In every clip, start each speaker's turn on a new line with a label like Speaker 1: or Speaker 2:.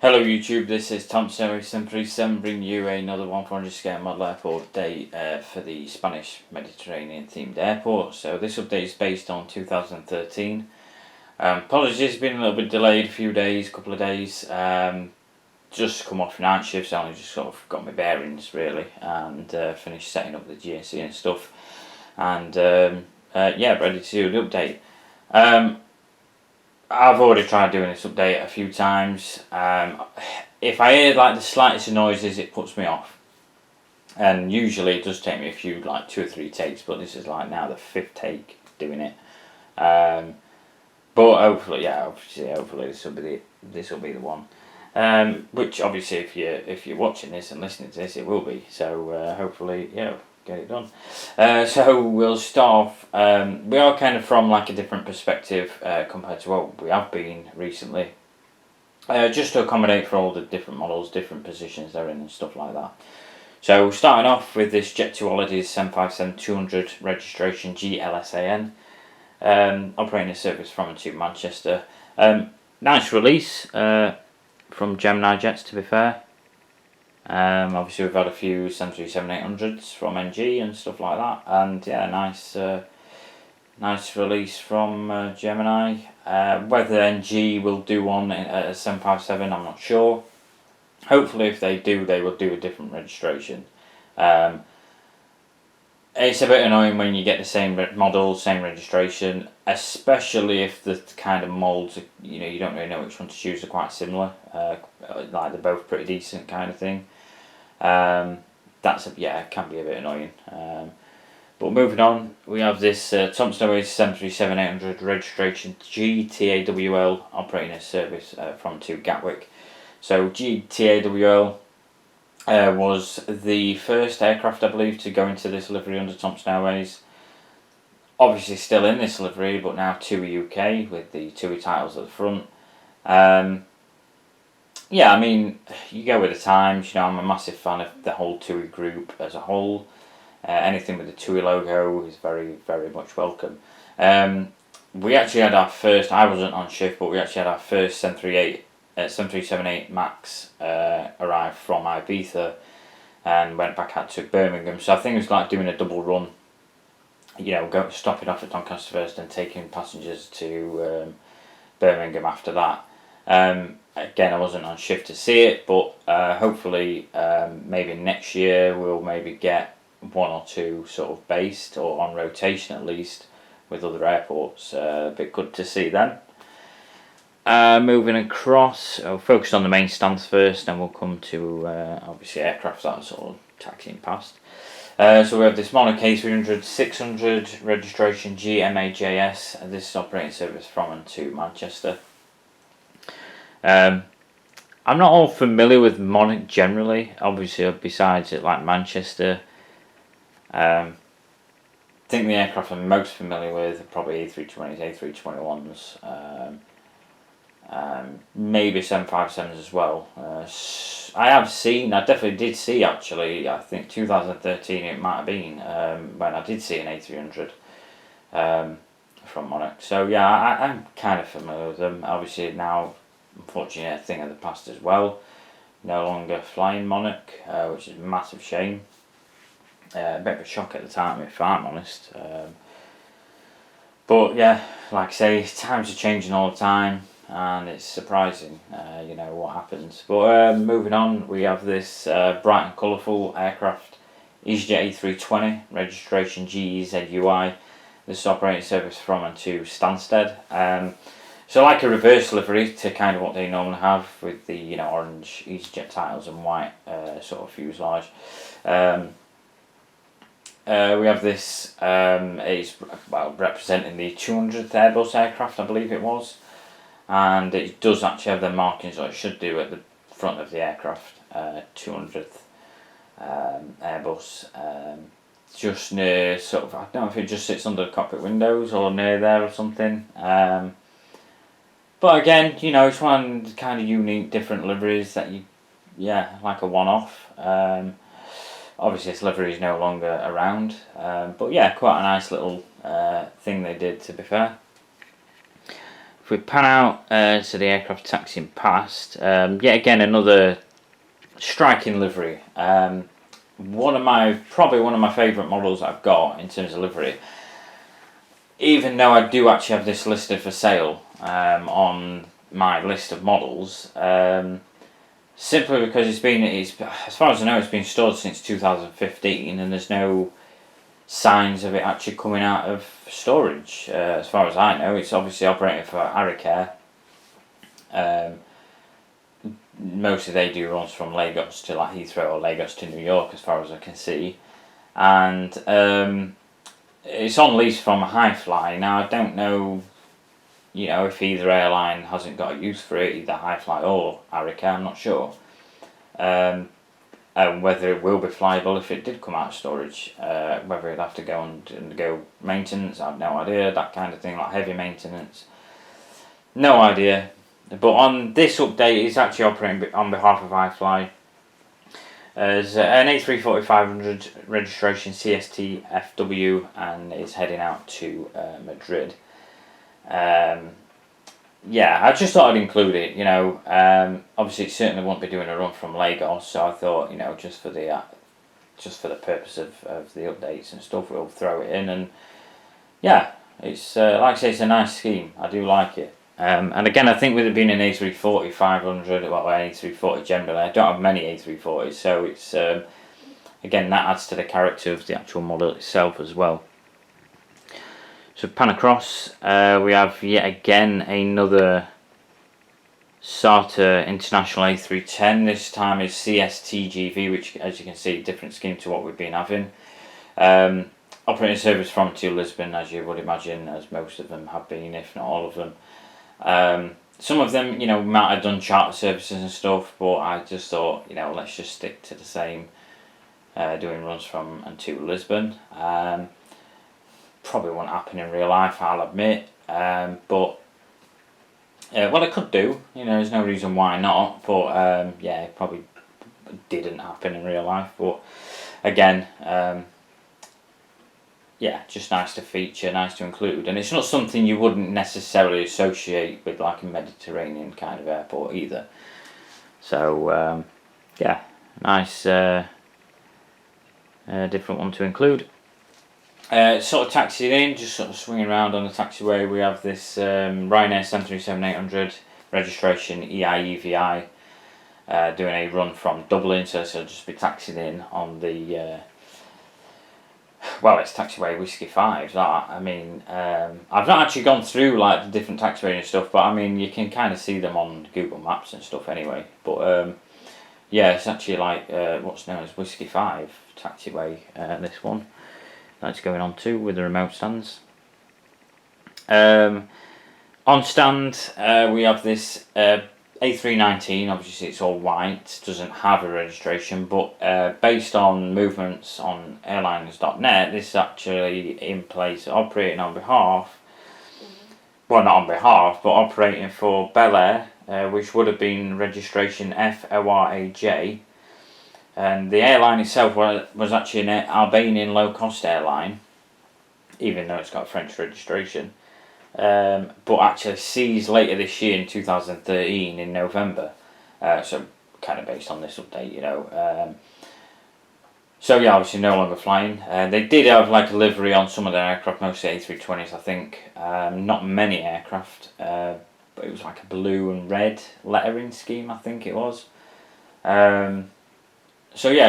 Speaker 1: Hello YouTube, this is Tom Snowy 737 bringing you another 140 scale model airport update for the Spanish Mediterranean themed airport. So this update is based on 2013. Apologies, it's been a little bit delayed, a few days, couple of days. Just come off night shifts, I only just sort of got my bearings really and finished setting up the GSC and stuff. And yeah, ready to do the update. I've already tried doing this update a few times. If I hear like the slightest noises, it puts me off. And usually it does take me a few, like 2 or 3 takes, but this is like now the 5th take doing it. But hopefully, hopefully this will be the one. Which obviously, if you're watching this and listening to this, it will be. So hopefully, yeah, get it done. So we'll start off. We are kind of from like a different perspective compared to what we have been recently. Just to accommodate for all the different models, different positions they're in and stuff like that. So starting off with this Jet2holidays 757-200 registration GLSAN, operating a service from and to Manchester. Nice release from Gemini Jets, to be fair. Obviously we've had a few 737-800s from NG and stuff like that, and yeah, nice release from Gemini. Whether NG will do one at a 757, I'm not sure. Hopefully if they do, they will do a different registration. It's a bit annoying when you get the same model, same registration, especially if the kind of moulds, you don't really know which one to choose, are quite similar. Like they're both pretty decent kind of thing. It can be a bit annoying. But moving on, we have this Thomson Airways 737-800 registration GTAWL operating a service from to Gatwick. So GTAWL was the first aircraft, I believe, to go into this livery under Thomson Airways. Obviously still in this livery, but now TUI UK with the TUI titles at the front. Yeah, I mean, you go with the times. I'm a massive fan of the whole TUI group as a whole. Anything with the TUI logo is very, very much welcome. We actually had our first, I wasn't on shift, but we actually had our first 737-8 MAX arrive from Ibiza and went back out to Birmingham. So I think it was like doing a double run, stopping off at Doncaster first and taking passengers to Birmingham after that. Again, I wasn't on shift to see it, but hopefully maybe next year we'll maybe get 1 or 2 sort of based, or on rotation at least, with other airports. A bit good to see them. Moving across, I'll focus on the main stands first, and we'll come to obviously aircraft that are sort of taxiing past. So we have this Monarch A300-600 registration GMAJS, and this is operating service from and to Manchester. I'm not all familiar with Monarch generally, obviously, besides it like Manchester. I think the aircraft I'm most familiar with are probably A320s, A321s, maybe 757s as well. I definitely did see actually, I think 2013 it might have been, when I did see an A300 from Monarch. So yeah, I'm kind of familiar with them. Obviously now, unfortunately, a thing of the past as well. No longer flying Monarch, which is a massive shame. A bit of a shock at the time, if I'm honest. But yeah, like I say, times are changing all the time, and it's surprising, what happens. But moving on, we have this bright and colourful aircraft, EasyJet A320, registration GEZUI. This is operating service from and to Stansted. So like a reverse livery to kind of what they normally have with the orange EasyJet titles and white sort of fuselage. We have this, it's representing the 200th Airbus aircraft, I believe it was, and it does actually have the markings, or it should do, at the front of the aircraft, 200th Airbus, just near sort of, I don't know if it just sits under the cockpit windows or near there or something. But again, it's one of the kind of unique, different liveries that like a one-off. Obviously this livery is no longer around, but yeah, quite a nice little thing they did, to be fair. If we pan out to the aircraft taxiing past, yet again another striking livery. Probably one of my favourite models I've got in terms of livery. Even though I do actually have this listed for sale on my list of models, simply because it's as far as I know, it's been stored since 2015, and there's no signs of it actually coming out of storage. As far as I know, it's obviously operating for Arikair. Mostly they do runs from Lagos to like Heathrow or Lagos to New York, as far as I can see, and it's on lease from Hi-Fly. Now I don't know, if either airline hasn't got a use for it, either Hi-Fly or Arikair, I'm not sure. And whether it will be flyable if it did come out of storage, whether it'd have to go and go maintenance, I have no idea. That kind of thing, like heavy maintenance, no idea. But on this update, it's actually operating on behalf of Hi-Fly as an A340-500 registration CST FW, and is heading out to Madrid. I just thought I'd include it. Obviously it certainly won't be doing a run from Lagos, so I thought, just for the purpose of the updates and stuff, we'll throw it in. And it's like I say, it's a nice scheme. I do like it. And again, I think with it being an A340 500, well, an A340 generally, I don't have many A340s, so it's again, that adds to the character of the actual model itself as well. So pan across, we have yet again another SATA International A310. This time is CSTGV, which, as you can see, different scheme to what we've been having. Operating service from to Lisbon, as you would imagine, as most of them have been, if not all of them. Some of them, might have done charter services and stuff, but I just thought, let's just stick to the same, doing runs from and to Lisbon. Probably won't happen in real life, I'll admit, but it could do. There's no reason why not, but it probably didn't happen in real life. But again, just nice to feature, nice to include, and it's not something you wouldn't necessarily associate with like a Mediterranean kind of airport either. So nice different one to include. Sort of taxiing in, just sort of swinging around on the taxiway, we have this Ryanair 737-800 registration EIEVI doing a run from Dublin, so it'll just be taxiing in on the it's taxiway Whiskey 5. I've not actually gone through like the different taxiways and stuff, but you can kind of see them on Google Maps and stuff anyway. But it's actually like what's known as Whiskey 5 taxiway, this one that's going on too, with the remote stands. On stand, we have this A319. Obviously it's all white, doesn't have a registration, but based on movements on airliners.net, this is actually in place, operating on behalf, well, not on behalf, but operating for Bel Air, which would have been registration FORAJ. And the airline itself was actually an Albanian low-cost airline, even though it's got a French registration. But actually seized later this year in 2013 in November. So kind of based on this update, obviously no longer flying. They did have like a livery on some of their aircraft, mostly A320s, I think. Not many aircraft, but it was like a blue and red lettering scheme, I think it was.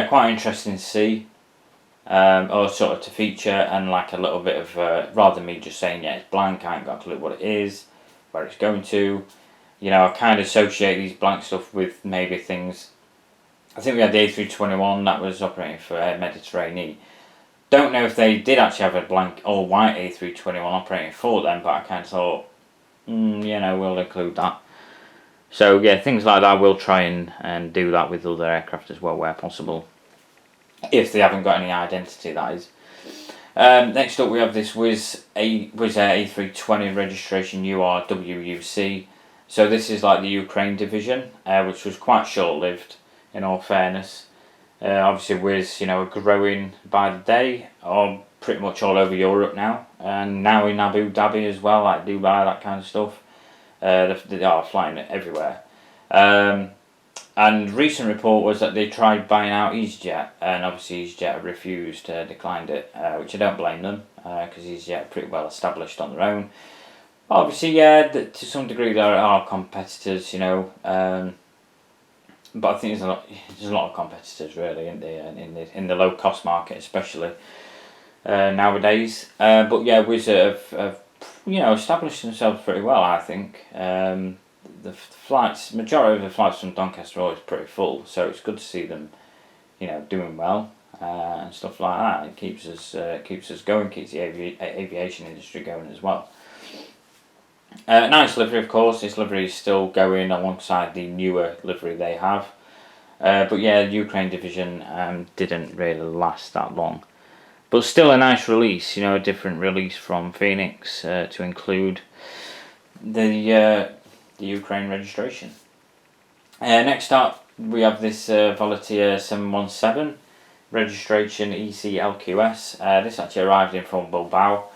Speaker 1: Quite interesting to see, or sort of to feature, and like a little bit of, rather than me just saying, it's blank, I ain't got a clue what it is, where it's going to, I kind of associate these blank stuff with maybe things. I think we had the A321 that was operating for Mediterranean. Don't know if they did actually have a blank all white A321 operating for them, but I kind of thought, we'll include that. So things like that, we'll try and do that with other aircraft as well where possible, if they haven't got any identity, that is. Next up we have this Wizz Air A320 registration URWUC. So this is like the Ukraine division, which was quite short-lived, in all fairness. Obviously Wizz, are growing by the day, or pretty much all over Europe now, and now in Abu Dhabi as well, like Dubai, that kind of stuff. They are flying everywhere. And recent report was that they tried buying out EasyJet, and obviously EasyJet refused, declined it, which I don't blame them, because EasyJet are pretty well established on their own. Obviously, yeah, to some degree there are competitors, you know, but I think there's a lot of competitors really in the low cost market, especially nowadays. But yeah, Wizz have established themselves pretty well, I think. The flights, majority of the flights from Doncaster are always pretty full, so it's good to see them, doing well and stuff like that. It keeps us going, keeps the aviation industry going as well. Nice livery, of course. This livery is still going alongside the newer livery they have. But yeah, the Ukraine division didn't really last that long. But still a nice release, a different release from Phoenix to include the Ukraine registration. Next up, we have this Volotea 717 registration ECLQS. This actually arrived in from Bilbao.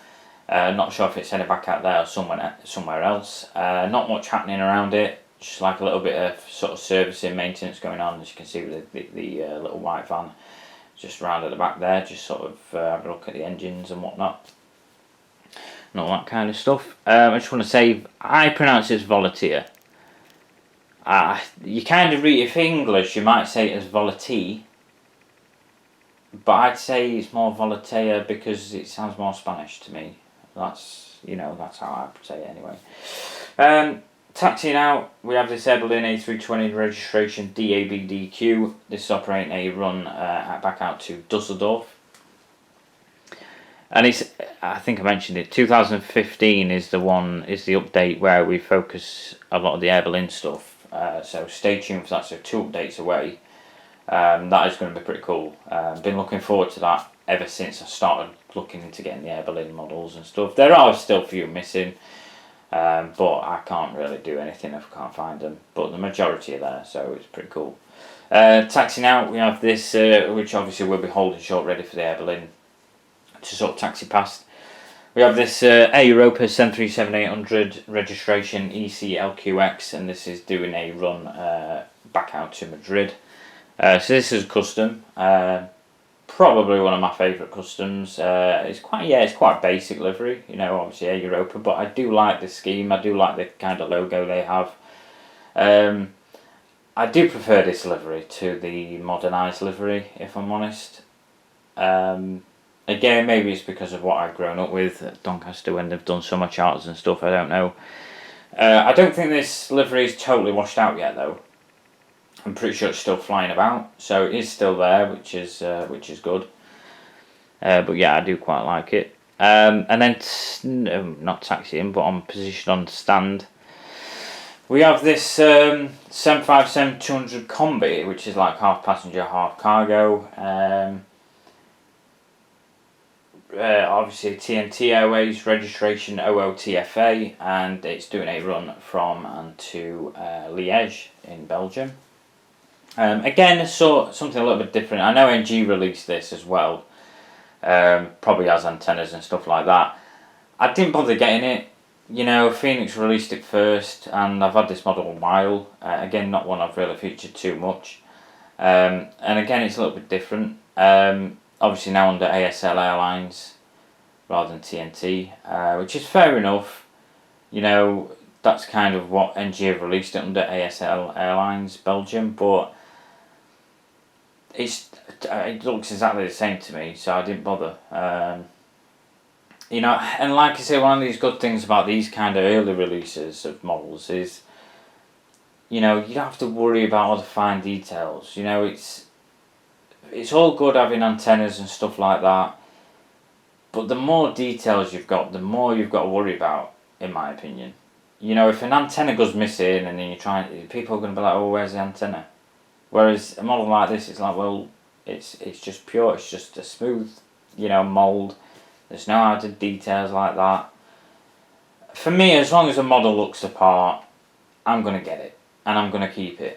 Speaker 1: Not sure if it's headed back out there or somewhere else. Not much happening around it. Just like a little bit of sort of servicing, maintenance going on, as you can see with the little white van just round at the back there. Just sort of have a look at the engines and whatnot. And all that kind of stuff. I just want to say, I pronounce it as Volotea. You kind of read, if English, you might say it as Volatile. But I'd say it's more Volotea because it sounds more Spanish to me. That's how I say it anyway. Taxiing out, we have this Air Berlin A320 registration DABDQ. This is operating a run back out to Dusseldorf. And I think I mentioned it, 2015 is the update where we focus a lot of the Air Berlin stuff. So stay tuned for that, so 2 updates away. That is going to be pretty cool. Been looking forward to that ever since I started looking into getting the Air Berlin models and stuff. There are still a few missing, but I can't really do anything if I can't find them. But the majority are there, so it's pretty cool. Taxiing out, we have this, which obviously we'll be holding short ready for the Air Berlin to sort of taxi past. We have this Air Europa 737-800 registration ECLQX, and this is doing a run back out to Madrid. So this is custom, probably one of my favourite customs. It's quite basic livery, obviously Air Europa, but I do like the scheme. I do like the kind of logo they have. I do prefer this livery to the modernised livery, if I'm honest. Again, maybe it's because of what I've grown up with at Doncaster when they've done so much arts and stuff. I don't know. I don't think this livery is totally washed out yet, though. I'm pretty sure it's still flying about, so it is still there, which is good. But yeah, I do quite like it. And then not taxiing, but on position on stand, we have this 757-200 combi, which is like half passenger, half cargo. Obviously TNT Airways registration OOTFA, and it's doing a run from and to Liège in Belgium. Again, something a little bit different. I know NG released this as well, probably has antennas and stuff like that. I didn't bother getting it. Phoenix released it first, and I've had this model a while. Again, not one I've really featured too much. And again, it's a little bit different. Obviously now under ASL Airlines rather than TNT, which is fair enough. That's kind of what NG have released it under, ASL Airlines Belgium, but it looks exactly the same to me, so I didn't bother. And like I say, one of these good things about these kind of early releases of models is, you don't have to worry about all the fine details. It's all good having antennas and stuff like that, but the more details you've got, the more you've got to worry about, in my opinion. If an antenna goes missing and then people are going to be like, oh, where's the antenna? Whereas a model like this, it's like, well, it's just pure, it's just a smooth, mould. There's no added details like that. For me, as long as a model looks the part, I'm going to get it, and I'm going to keep it.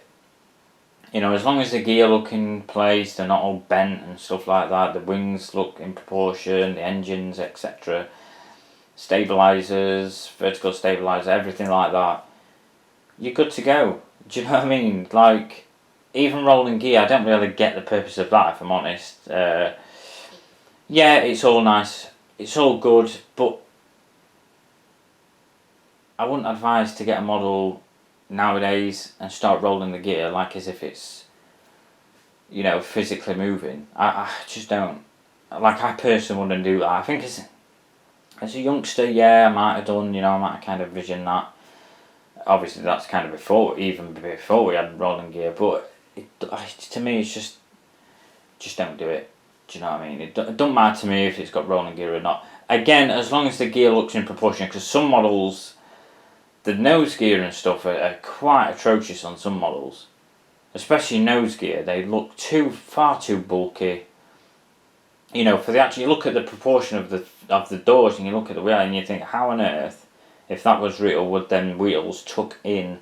Speaker 1: As long as the gear look in place, they're not all bent and stuff like that, the wings look in proportion, the engines, etc. Stabilizers, vertical stabilizer, everything like that. you're good to go. Do you know what I mean? Like, even rolling gear, I don't really get the purpose of that, if I'm honest. Yeah, it's all nice, it's all good, but I wouldn't advise to get a model nowadays and start rolling the gear like as if it's, you know, physically moving. I just don't. Like, I personally wouldn't do that. I think as a youngster, yeah, I might have done, you know, I might have kind of visioned that. Obviously, that's kind of even before we had rolling gear, but to me, it's just don't do it. Do you know what I mean? It don't matter to me if it's got rolling gear or not. Again, as long as the gear looks in proportion, because some models, the nose gear and stuff are quite atrocious on some models. Especially nose gear, they look far too bulky. You know, for the actual, you look at the proportion of the doors and you look at the wheel and you think, how on earth, if that was real, would them wheels tuck in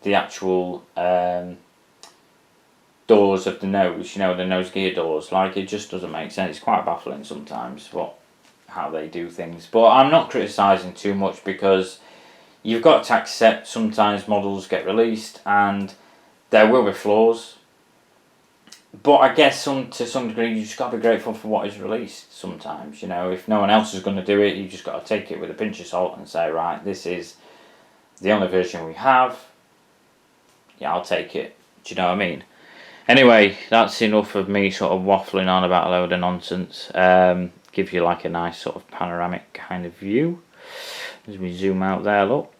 Speaker 1: the actual doors of the nose, you know, the nose gear doors? Like, it just doesn't make sense. It's quite baffling sometimes how they do things. But I'm not criticising too much, because you've got to accept sometimes models get released and there will be flaws. But I guess to some degree you just got to be grateful for what is released sometimes. You know, if no one else is going to do it, you just got to take it with a pinch of salt and say, right, this is the only version we have. Yeah, I'll take it. Do you know what I mean? Anyway, that's enough of me sort of waffling on about a load of nonsense. Give you like a nice sort of panoramic kind of view as we zoom out there, look.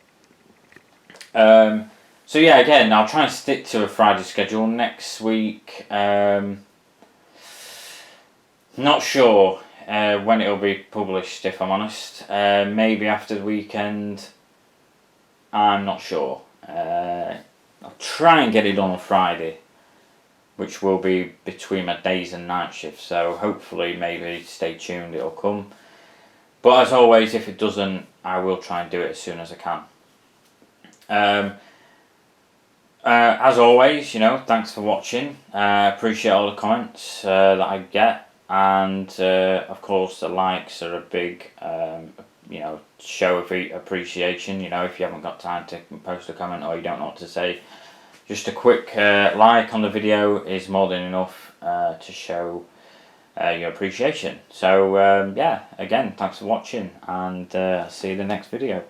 Speaker 1: So yeah, again, I'll try and stick to a Friday schedule next week. Not sure when it'll be published, if I'm honest. Maybe after the weekend. I'm not sure. I'll try and get it on Friday, which will be between my days and night shift. So hopefully, maybe stay tuned, it'll come. But as always, if it doesn't, I will try and do it as soon as I can. As always, you know, thanks for watching. Appreciate all the comments that I get, and of course the likes are a big, you know, show of appreciation. You know, if you haven't got time to post a comment or you don't know what to say, just a quick like on the video is more than enough to show your appreciation. So yeah, again, thanks for watching, and see you in the next video.